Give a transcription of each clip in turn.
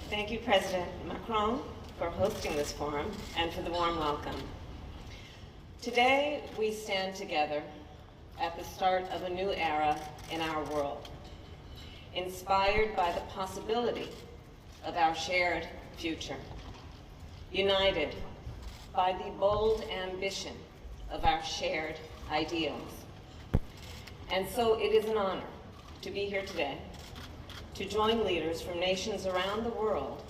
Thank you, President Macron, for hosting this forum and for the warm welcome. Today, we stand together at the start of a new era in our world, inspired by the possibility of our shared future, united by the bold ambition of our shared ideals. And so it is an honor to be here today to join leaders from nations around the world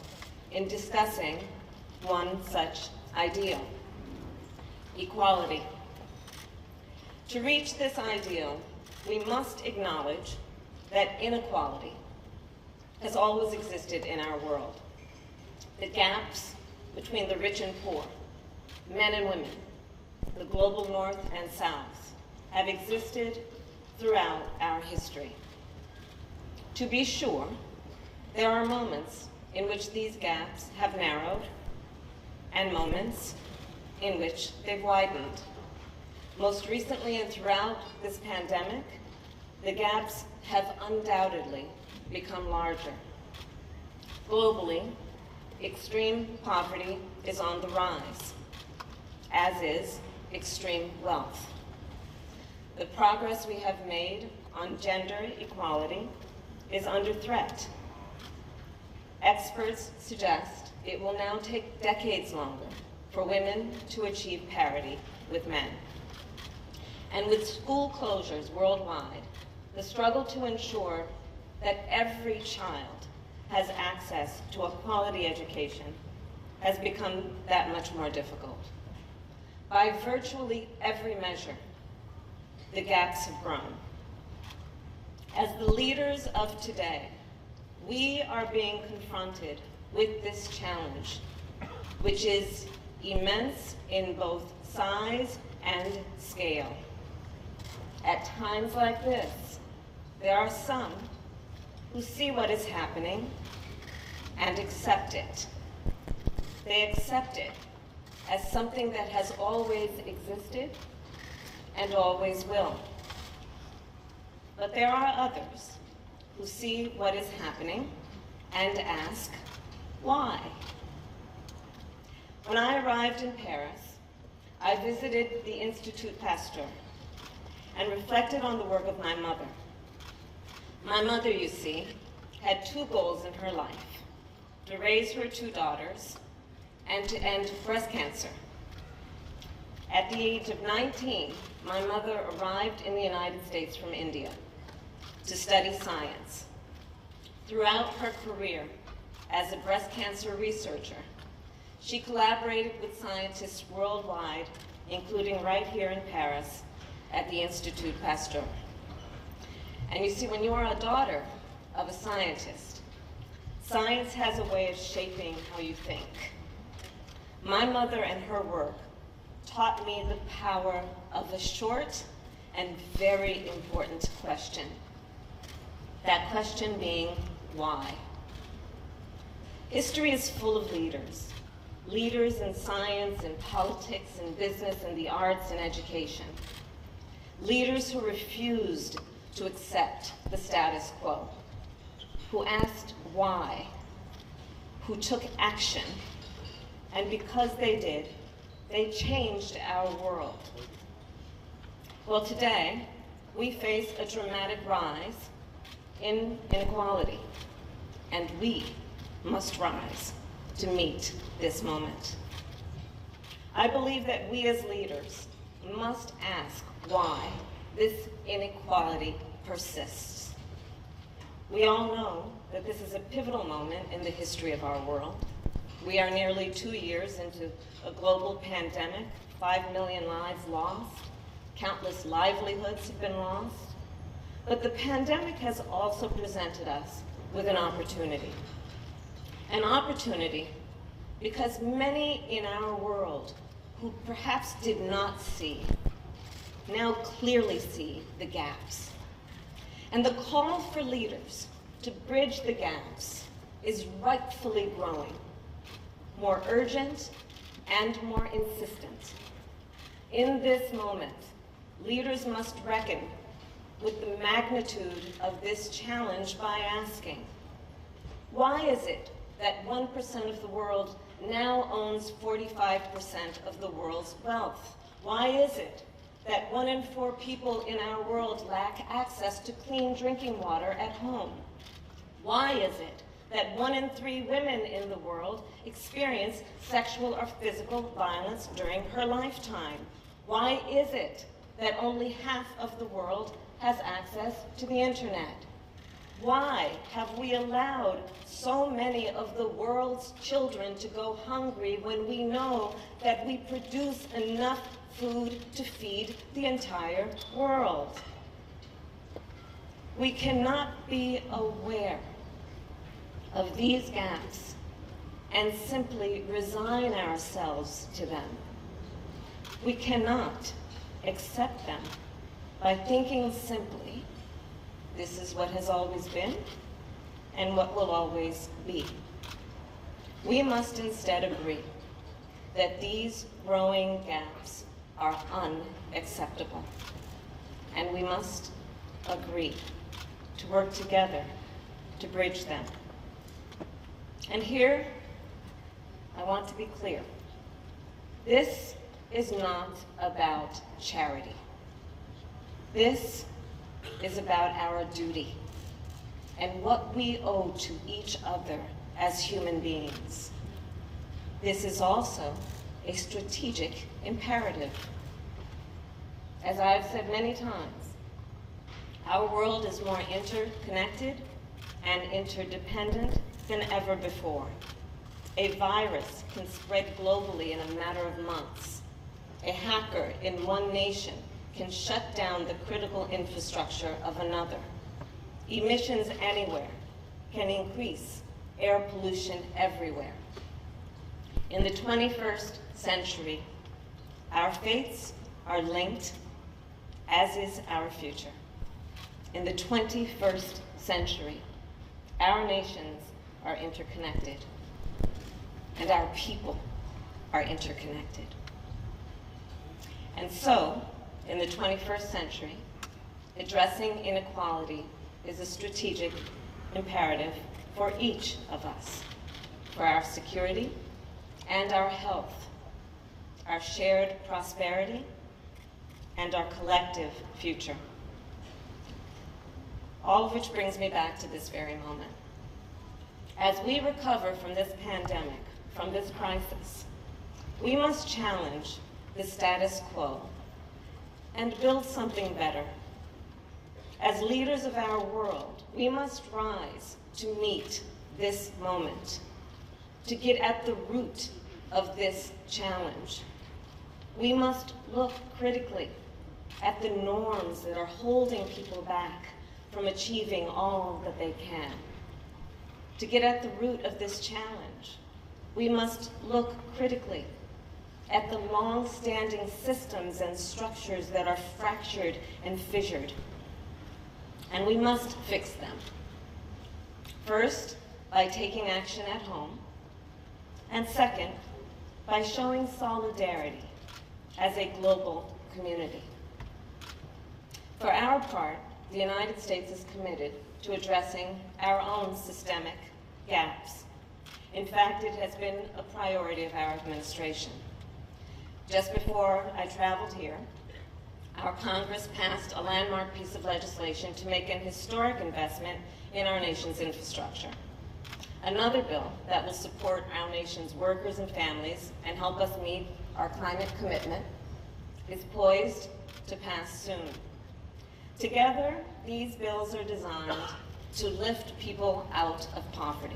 in discussing one such ideal: equality. To reach this ideal, we must acknowledge that inequality has always existed in our world. The gaps between the rich and poor, men and women, the global north and south, have existed throughout our history. To be sure, there are moments in which these gaps have narrowed and moments in which they've widened. Most recently and throughout this pandemic, the gaps have undoubtedly become larger. Globally, extreme poverty is on the rise, as is extreme wealth. The progress we have made on gender equality is under threat. Experts suggest it will now take decades longer for women to achieve parity with men. And with school closures worldwide, the struggle to ensure that every child has access to a quality education has become that much more difficult. By virtually every measure, the gaps have grown. As the leaders of today, we are being confronted with this challenge, which is immense in both size and scale. At times like this, there are some who see what is happening and accept it. They accept it as something that has always existed and always will. But there are others who see what is happening and ask, why? When I arrived in Paris, I visited the Institut Pasteur and reflected on the work of my mother. My mother, you see, had two goals in her life: to raise her two daughters and to end breast cancer. At the age of 19, my mother arrived in the United States from India to study science. Throughout her career as a breast cancer researcher, she collaborated with scientists worldwide, including right here in Paris at the Institut Pasteur. And you see, when you are a daughter of a scientist, science has a way of shaping how you think. My mother and her work taught me the power of a short and very important question. That question being, why? History is full of leaders. Leaders in science and politics and business and the arts and education. Leaders who refused to accept the status quo, who asked why, who took action, and because they did, they changed our world. Well, today, we face a dramatic rise in inequality, and we must rise to meet this moment. I believe that we as leaders must ask why this inequality persists. We all know that this is a pivotal moment in the history of our world. We are nearly 2 years into a global pandemic, 5 million lives lost, countless livelihoods have been lost. But the pandemic has also presented us with an opportunity. An opportunity because many in our world who perhaps did not see, now clearly see the gaps. And the call for leaders to bridge the gaps is rightfully growing, more urgent and more insistent. In this moment, leaders must reckon with the magnitude of this challenge by asking, why is it that 1% of the world now owns 45% of the world's wealth? Why is it that 1 in 4 people in our world lack access to clean drinking water at home? Why is it that 1 in 3 women in the world experience sexual or physical violence during her lifetime? Why is it that only half of the world has access to the internet? Why have we allowed so many of the world's children to go hungry when we know that we produce enough food to feed the entire world? We cannot be aware of these gaps and simply resign ourselves to them. We cannot accept them by thinking simply, this is what has always been and what will always be. We must instead agree that these growing gaps are unacceptable, and we must agree to work together to bridge them. And here, I want to be clear. This is not about charity. This is about our duty and what we owe to each other as human beings. This is also a strategic imperative. As I've said many times, our world is more interconnected and interdependent than ever before. A virus can spread globally in a matter of months. A hacker in one nation can shut down the critical infrastructure of another. Emissions anywhere can increase air pollution everywhere. In the 21st century, our fates are linked, as is our future. In the 21st century, our nations are interconnected, and our people are interconnected. And so, in the 21st century, addressing inequality is a strategic imperative for each of us, for our security and our health, our shared prosperity, and our collective future. All of which brings me back to this very moment. As we recover from this pandemic, from this crisis, we must challenge the status quo and build something better. As leaders of our world, we must rise to meet this moment, to get at the root of this challenge. We must look critically at the norms that are holding people back from achieving all that they can. To get at the root of this challenge, we must look critically at the long-standing systems and structures that are fractured and fissured. And we must fix them. First, by taking action at home, and second, by showing solidarity as a global community. For our part, the United States is committed to addressing our own systemic gaps. In fact, it has been a priority of our administration. Just before I traveled here, our Congress passed a landmark piece of legislation to make an historic investment in our nation's infrastructure. Another bill that will support our nation's workers and families and help us meet our climate commitment is poised to pass soon. Together, these bills are designed to lift people out of poverty,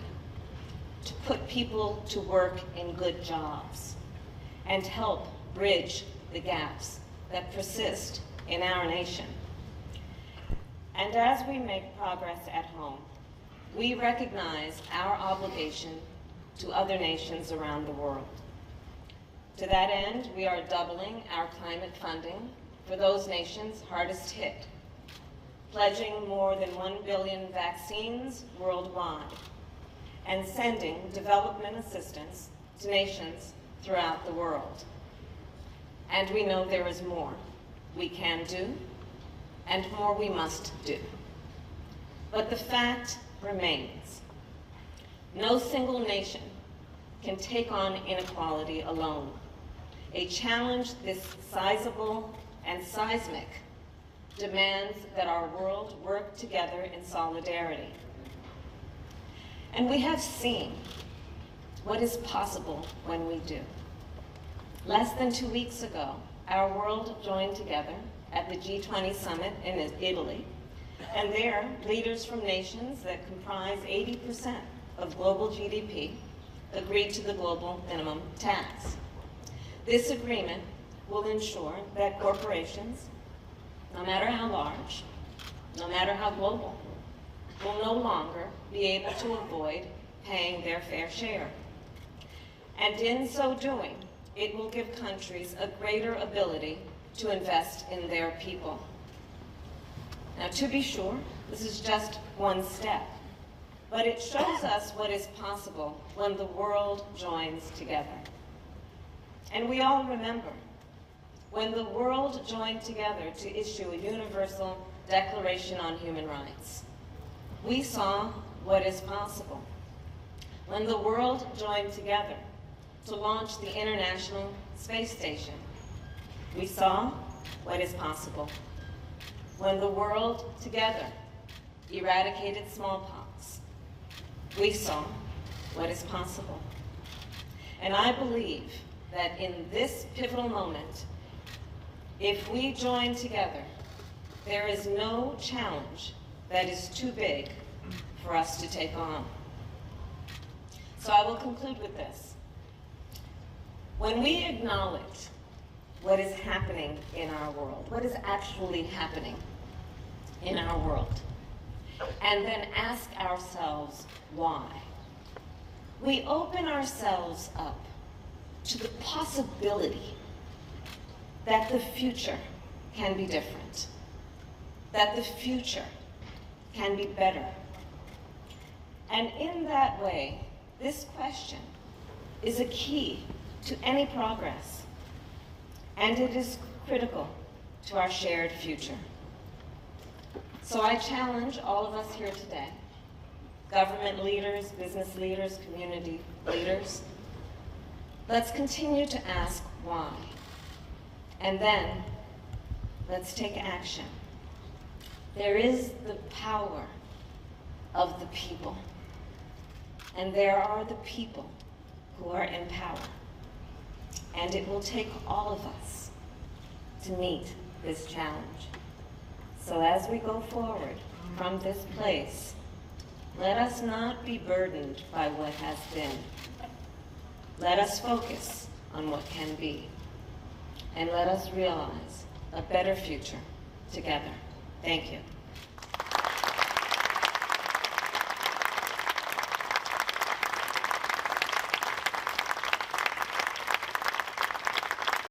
to put people to work in good jobs, and help bridge the gaps that persist in our nation. And as we make progress at home, we recognize our obligation to other nations around the world. To that end, we are doubling our climate funding for those nations hardest hit, pledging more than 1 billion vaccines worldwide, and sending development assistance to nations throughout the world. And we know there is more we can do, and more we must do. But the fact remains, No single nation can take on inequality alone. A challenge this sizable and seismic demands that our world work together in solidarity. And we have seen what is possible when we do. Less than 2 weeks ago, our world joined together at the G20 summit in Italy, and there, leaders from nations that comprise 80% of global GDP agreed to the global minimum tax. This agreement will ensure that corporations, no matter how large, no matter how global, will no longer be able to avoid paying their fair share. And in so doing, it will give countries a greater ability to invest in their people. Now, to be sure, this is just one step, but it shows us what is possible when the world joins together. And we all remember when the world joined together to issue a universal Declaration on Human Rights. We saw what is possible when the world joined together to launch the International Space Station. We saw what is possible when the world together eradicated smallpox. We saw what is possible. And I believe that in this pivotal moment, if we join together, there is no challenge that is too big for us to take on. So I will conclude with this. When we acknowledge what is happening in our world, what is actually happening in our world, and then ask ourselves why, we open ourselves up to the possibility that the future can be different, that the future can be better. And in that way, this question is a key to any progress, and it is critical to our shared future. So I challenge all of us here today, government leaders, business leaders, community leaders, let's continue to ask why. And then, let's take action. There is the power of the people. And there are the people who are in power. And it will take all of us to meet this challenge. So as we go forward from this place, let us not be burdened by what has been. Let us focus on what can be. And let us realize a better future together. Thank you.